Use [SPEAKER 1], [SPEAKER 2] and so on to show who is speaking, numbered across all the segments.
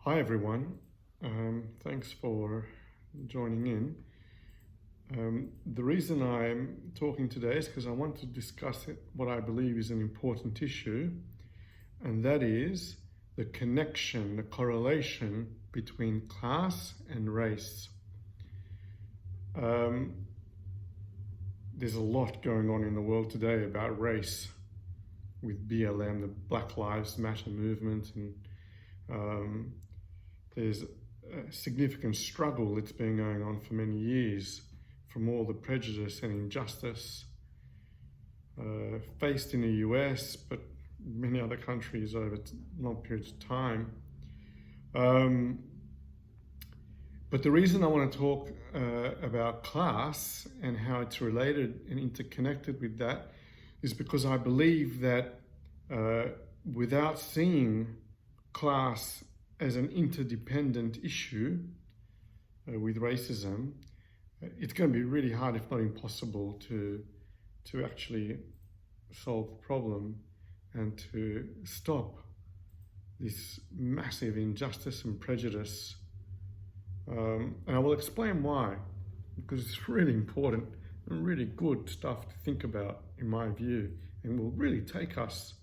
[SPEAKER 1] Hi everyone, thanks for joining in. The reason I'm talking today is because I want to discuss what I believe is an important issue, and that is the connection, the correlation between class and race. There's a lot going on in the world today about race with BLM, the Black Lives Matter movement, and there's a significant struggle that's been going on for many years from all the prejudice and injustice faced in the US, but many other countries over long periods of time. But the reason I want to talk about class and how it's related and interconnected with that is because I believe that without seeing class as an interdependent issue with racism, it's going to be really hard, if not impossible, to actually solve the problem and to stop this massive injustice and prejudice. And I will explain why, because it's really important and really good stuff to think about, in my view, and will really take us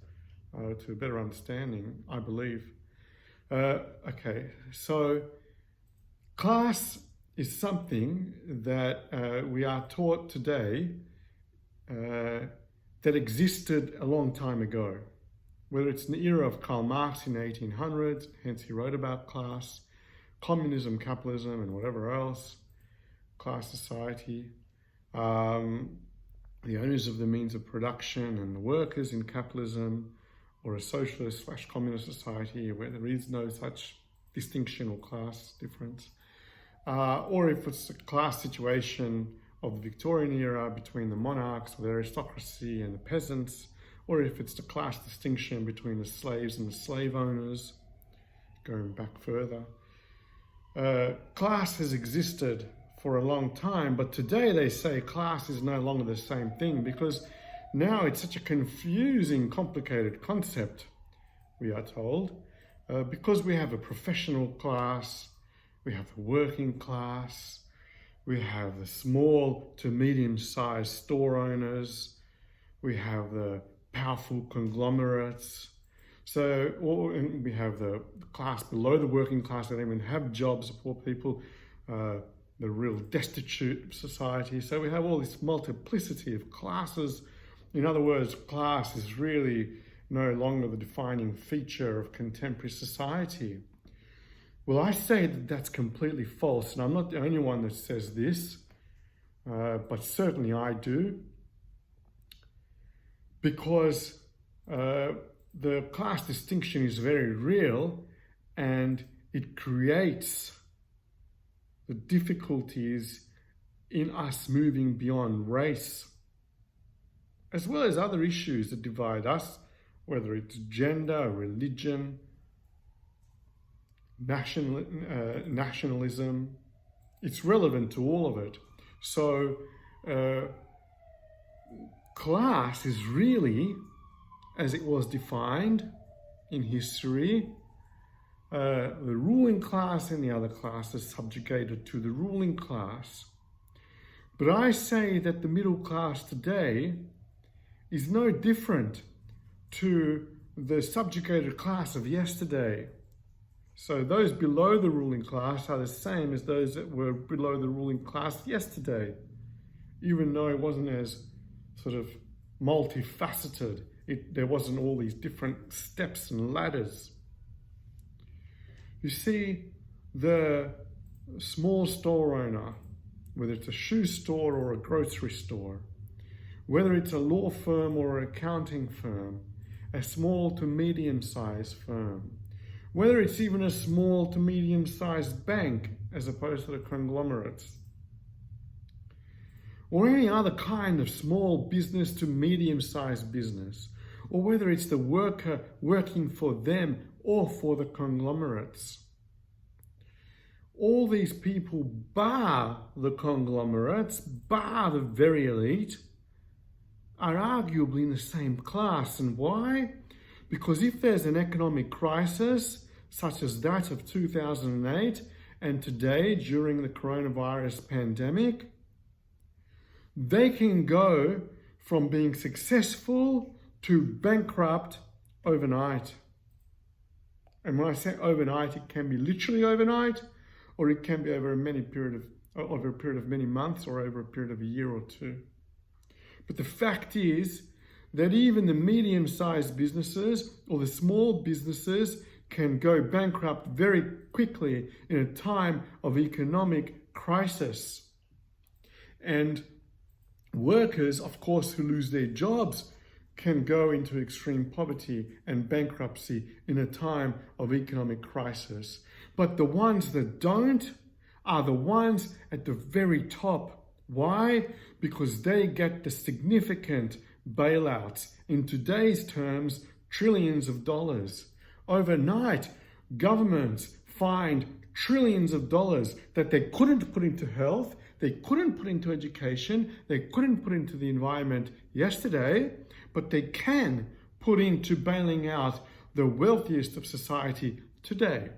[SPEAKER 1] to a better understanding, I believe. Okay, so class is something that we are taught today that existed a long time ago. Whether it's in the era of Karl Marx in the 1800s, hence he wrote about class, communism, capitalism, and whatever else, class society, the owners of the means of production and the workers in capitalism, or a socialist/communist society where there is no such distinction or class difference, or if it's a class situation of the Victorian era between the monarchs or the aristocracy and the peasants, or if it's the class distinction between the slaves and the slave owners, going back further. Class has existed for a long time, but today they say class is no longer the same thing because now it's such a confusing, complicated concept, we are told, because we have a professional class, we have the working class, we have the small to medium-sized store owners, we have the powerful conglomerates, and we have the class below the working class that don't even have jobs, poor people, the real destitute society. So we have all this multiplicity of classes. In other words, class is really no longer the defining feature of contemporary society. Well, I say that that's completely false, and I'm not the only one that says this, but certainly I do, because the class distinction is very real and it creates the difficulties in us moving beyond race, as well as other issues that divide us, whether it's gender, religion, nationalism. It's relevant to all of it. So class is really, as it was defined in history, the ruling class and the other classes subjugated to the ruling class. But I say that the middle class today is no different to the subjugated class of yesterday. So those below the ruling class are the same as those that were below the ruling class yesterday, even though it wasn't as sort of multifaceted. There wasn't all these different steps and ladders. You see, the small store owner, whether it's a shoe store or a grocery store, whether it's a law firm or an accounting firm, a small to medium-sized firm, whether it's even a small to medium-sized bank as opposed to the conglomerates, or any other kind of small business to medium-sized business, or whether it's the worker working for them or for the conglomerates. All these people, bar the conglomerates, bar the very elite, are arguably in the same class. And why? Because if there's an economic crisis, such as that of 2008 and today during the coronavirus pandemic, they can go from being successful to bankrupt overnight. And when I say overnight, it can be literally overnight, or it can be over a period of many months, or over a period of a year or two. But the fact is that even the medium-sized businesses or the small businesses can go bankrupt very quickly in a time of economic crisis. And workers, of course, who lose their jobs can go into extreme poverty and bankruptcy in a time of economic crisis. But the ones that don't are the ones at the very top. Why? Because they get the significant bailouts. In today's terms, trillions of dollars. Overnight, governments find trillions of dollars that they couldn't put into health, they couldn't put into education, they couldn't put into the environment yesterday, but they can put into bailing out the wealthiest of society today.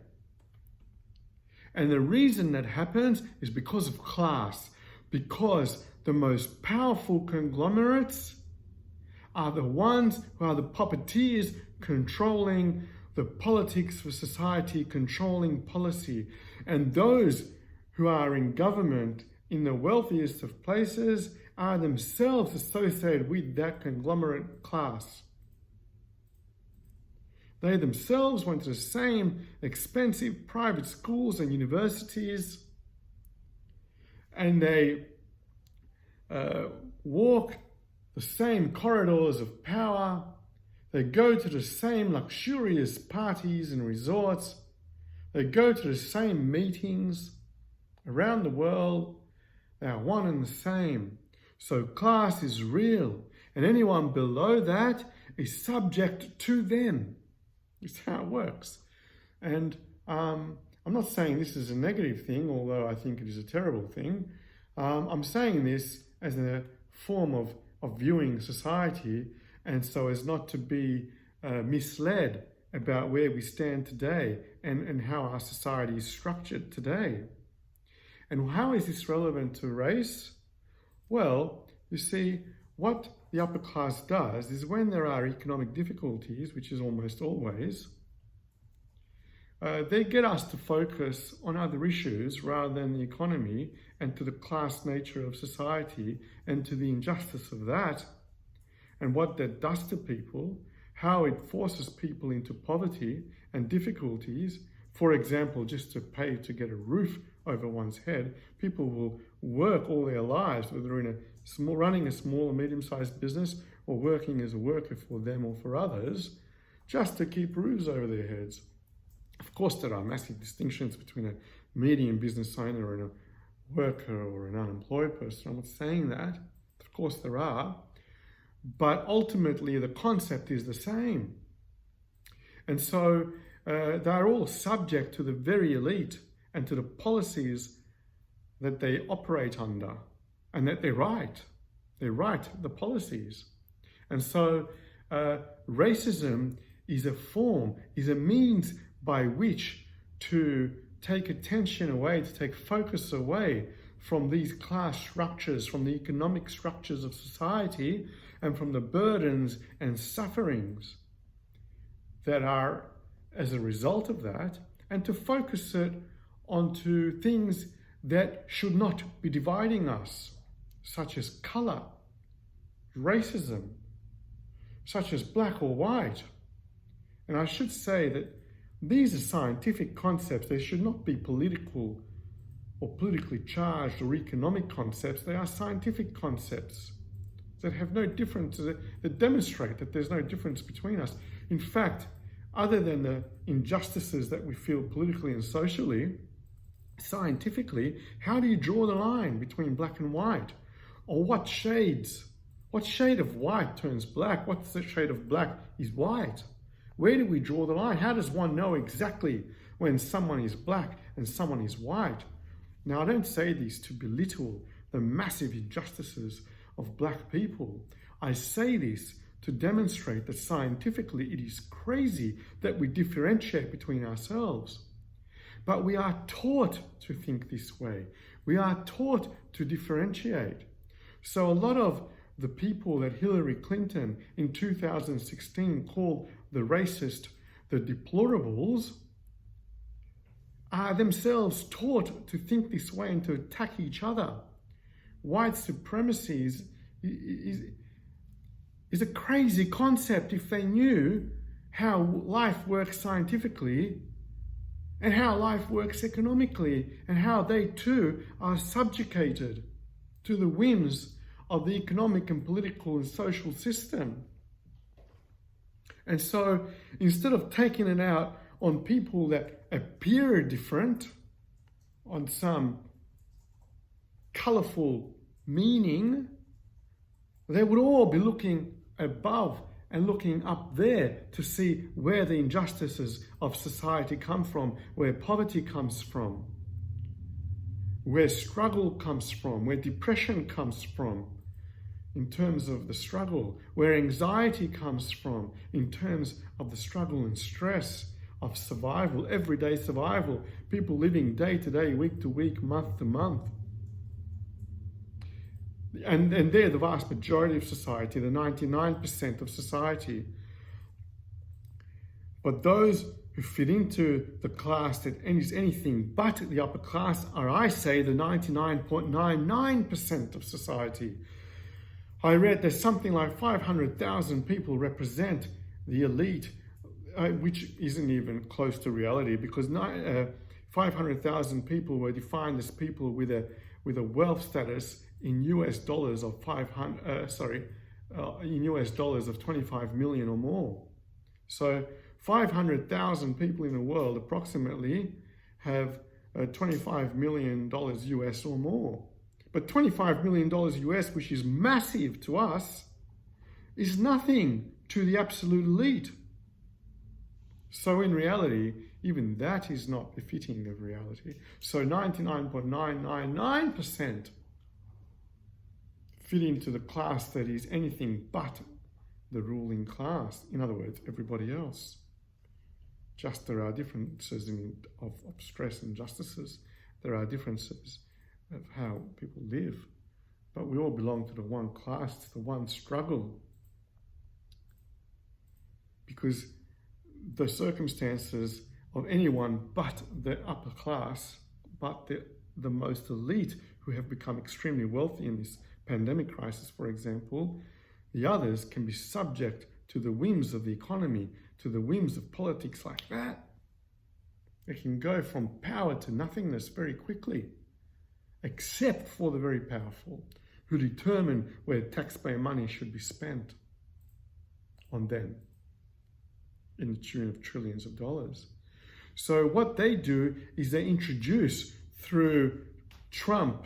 [SPEAKER 1] And the reason that happens is because of class, because the most powerful conglomerates are the ones who are the puppeteers controlling the politics for society, controlling policy. And those who are in government in the wealthiest of places are themselves associated with that conglomerate class. They themselves went to the same expensive private schools and universities, and they walk the same corridors of power. They go to the same luxurious parties and resorts. They go to the same meetings around the world. They are one and the same. So class is real, and anyone below that is subject to them. It's how it works. And I'm not saying this is a negative thing, although I think it is a terrible thing. I'm saying this as a form of viewing society, and so as not to be misled about where we stand today and how our society is structured today. And how is this relevant to race? Well, you see, what the upper class does is when there are economic difficulties, which is almost always, they get us to focus on other issues rather than the economy and to the class nature of society and to the injustice of that and what that does to people, how it forces people into poverty and difficulties. For example, just to pay to get a roof over one's head, people will work all their lives, whether in running a small or medium-sized business or working as a worker for them or for others, just to keep roofs over their heads. Of course, there are massive distinctions between a medium business owner and a worker or an unemployed person. I'm not saying that. Of course, there are. But ultimately, the concept is the same. And so they're all subject to the very elite and to the policies that they operate under and that they write. They write the policies. And so racism is a form, is a means by which to take attention away, to take focus away from these class structures, from the economic structures of society, and from the burdens and sufferings that are as a result of that, and to focus it onto things that should not be dividing us, such as color, racism, such as black or white. And I should say that these are scientific concepts. They should not be political or politically charged or economic concepts. They are scientific concepts that have no difference, that demonstrate that there's no difference between us. In fact, other than the injustices that we feel politically and socially, scientifically, how do you draw the line between black and white? Or what shade of white turns black? What's the shade of black is white? Where do we draw the line? How does one know exactly when someone is black and someone is white? Now, I don't say this to belittle the massive injustices of black people. I say this to demonstrate that scientifically it is crazy that we differentiate between ourselves. But we are taught to think this way. We are taught to differentiate. So a lot of the people that Hillary Clinton in 2016 called the racist, the deplorables, are themselves taught to think this way and to attack each other. White supremacy is a crazy concept if they knew how life works scientifically and how life works economically and how they too are subjugated to the whims of the economic and political and social system. And so instead of taking it out on people that appear different, on some colorful meaning, they would all be looking above and looking up there to see where the injustices of society come from, where poverty comes from, where struggle comes from, where depression comes from in terms of the struggle, where anxiety comes from in terms of the struggle and stress of survival, everyday survival, people living day to day, week to week, month to month. And they're the vast majority of society, the 99% of society. But those who fit into the class that is anything but the upper class are, I say, the 99.99% of society. I read there's something like 500,000 people represent the elite, which isn't even close to reality, because 500,000 people were defined as people with a wealth status in US dollars of in US dollars of 25 million or more. So 500,000 people in the world approximately have $25 million US or more. But $25 million US, which is massive to us, is nothing to the absolute elite. So in reality, even that is not befitting of reality. So 99.999% fit into the class that is anything but the ruling class. In other words, everybody else. Just there are differences of stress and justices. There are differences of how people live. But we all belong to the one class, to the one struggle. Because the circumstances of anyone but the upper class, but the most elite who have become extremely wealthy in this pandemic crisis, for example, the others can be subject to the whims of the economy, to the whims of politics like that. They can go from power to nothingness very quickly, except for the very powerful, who determine where taxpayer money should be spent on them in the tune of trillions of dollars. So what they do is they introduce through Trump,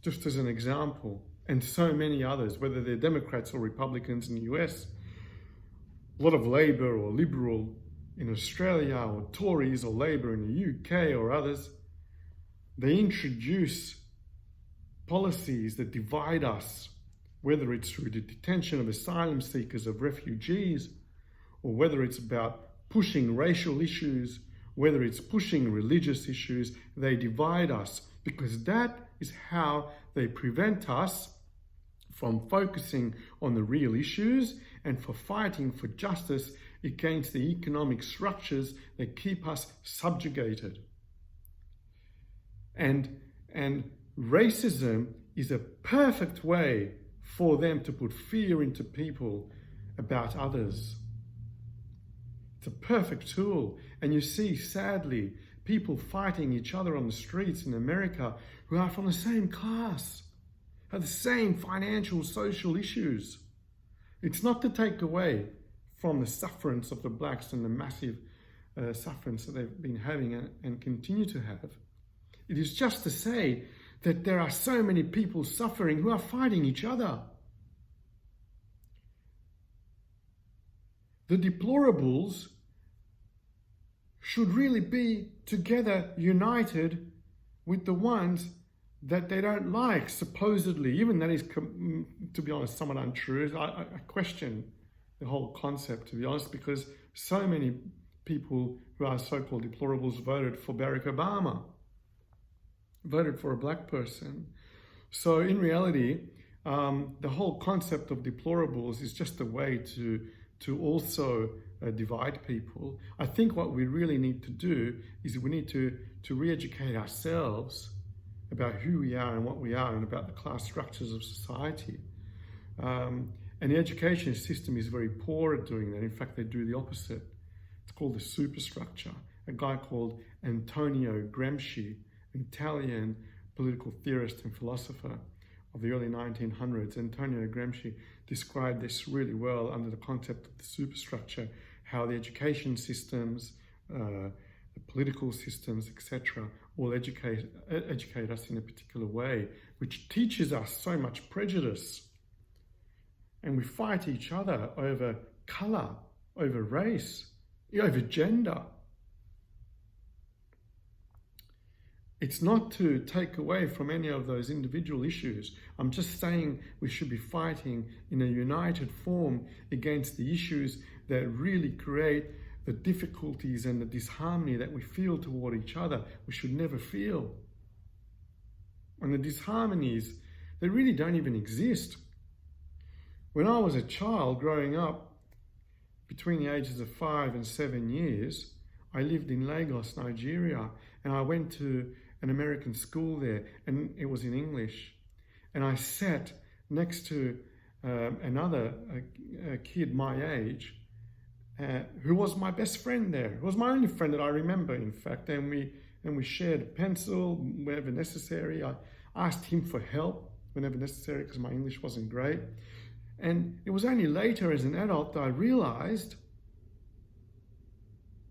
[SPEAKER 1] just as an example, and so many others, whether they're Democrats or Republicans in the US, a lot of Labour or Liberal in Australia, or Tories or Labour in the UK or others, they introduce policies that divide us, whether it's through the detention of asylum seekers, of refugees, or whether it's about pushing racial issues, whether it's pushing religious issues. They divide us because that is how they prevent us from focusing on the real issues and for fighting for justice against the economic structures that keep us subjugated. And racism is a perfect way for them to put fear into people about others. It's a perfect tool. And you see, sadly, people fighting each other on the streets in America who are from the same class, have the same financial, social issues. It's not to take away from the sufferance of the blacks and the massive sufferance that they've been having and continue to have. It is just to say that there are so many people suffering who are fighting each other. The deplorables should really be together, united with the ones that they don't like, supposedly. Even that is, to be honest, somewhat untrue. I question the whole concept, to be honest, because so many people who are so-called deplorables voted for Barack Obama, voted for a black person. So in reality, the whole concept of deplorables is just a way to also divide people. I think what we really need to do is we need to re-educate ourselves about who we are and what we are and about the class structures of society. And the education system is very poor at doing that. In fact, they do the opposite. It's called the superstructure. A guy called Antonio Gramsci, an Italian political theorist and philosopher of the early 1900s, Antonio Gramsci described this really well under the concept of the superstructure, how the education systems, the political systems, etc., will educate us in a particular way, which teaches us so much prejudice. And we fight each other over color, over race, over gender. It's not to take away from any of those individual issues. I'm just saying we should be fighting in a united form against the issues that really create the difficulties and the disharmony that we feel toward each other. We should never feel. And the disharmonies, they really don't even exist. When I was a child growing up, between the ages of 5 and 7 years, I lived in Lagos, Nigeria, and I went to an American school there, and it was in English. And I sat next to another kid my age, who was my best friend there. It was my only friend that I remember, in fact, and we shared a pencil whenever necessary. I asked him for help whenever necessary because my English wasn't great. And it was only later as an adult that I realized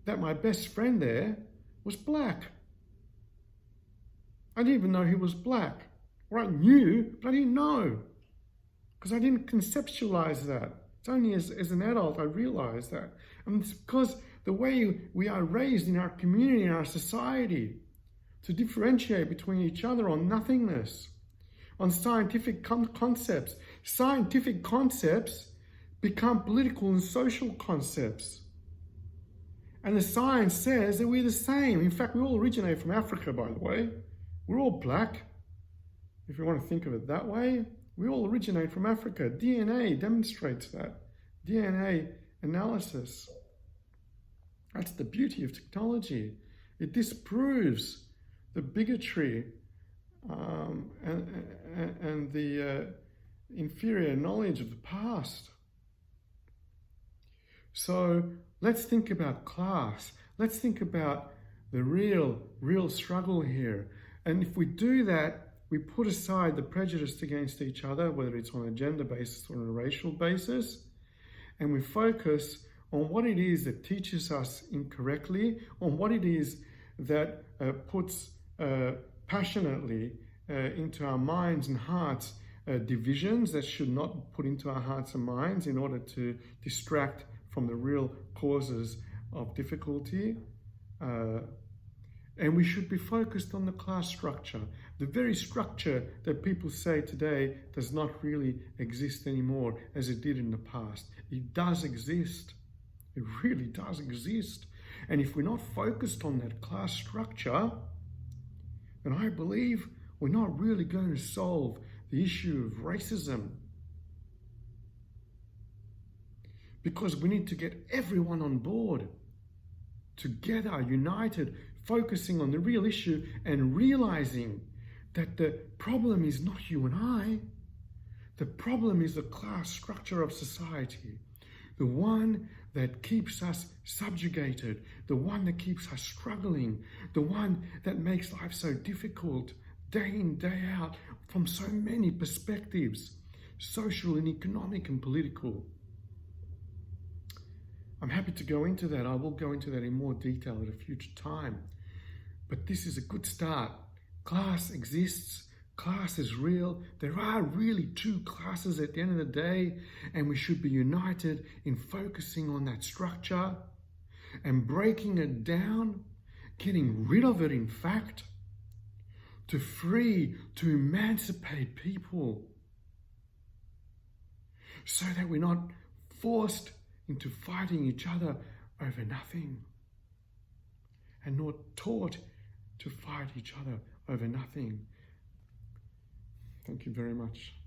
[SPEAKER 1] that my best friend there was black. I didn't even know he was black. Or I knew, but I didn't know, because I didn't conceptualize that. It's only as an adult I realized that. And it's because the way we are raised in our community, in our society, to differentiate between each other on nothingness, on scientific concepts. Scientific concepts become political and social concepts. And the science says that we're the same. In fact, we all originate from Africa, by the way. We're all black, if you want to think of it that way. We all originate from Africa. DNA demonstrates that. DNA analysis. That's the beauty of technology. It disproves the bigotry and the inferior knowledge of the past. So let's think about class. Let's think about the real struggle here. And if we do that, we put aside the prejudice against each other, whether it's on a gender basis or on a racial basis, and we focus on what it is that teaches us incorrectly, on what it is that puts passionately into our minds and hearts divisions that should not put into our hearts and minds in order to distract from the real causes of difficulty. And we should be focused on the class structure, the very structure that people say today does not really exist anymore as it did in the past. It does exist. It really does exist. And if we're not focused on that class structure, then I believe we're not really going to solve the issue of racism. Because we need to get everyone on board, together, united, focusing on the real issue and realizing that the problem is not you and I. The problem is the class structure of society, the one that keeps us subjugated, the one that keeps us struggling, the one that makes life so difficult day in, day out from so many perspectives, social and economic and political. I'm happy to go into that. I will go into that in more detail at a future time. But this is a good start. Class exists. Class is real. There are really two classes at the end of the day, and we should be united in focusing on that structure and breaking it down, getting rid of it, in fact, to free, to emancipate people, so that we're not forced into fighting each other over nothing, and not taught to fight each other over nothing. Thank you very much.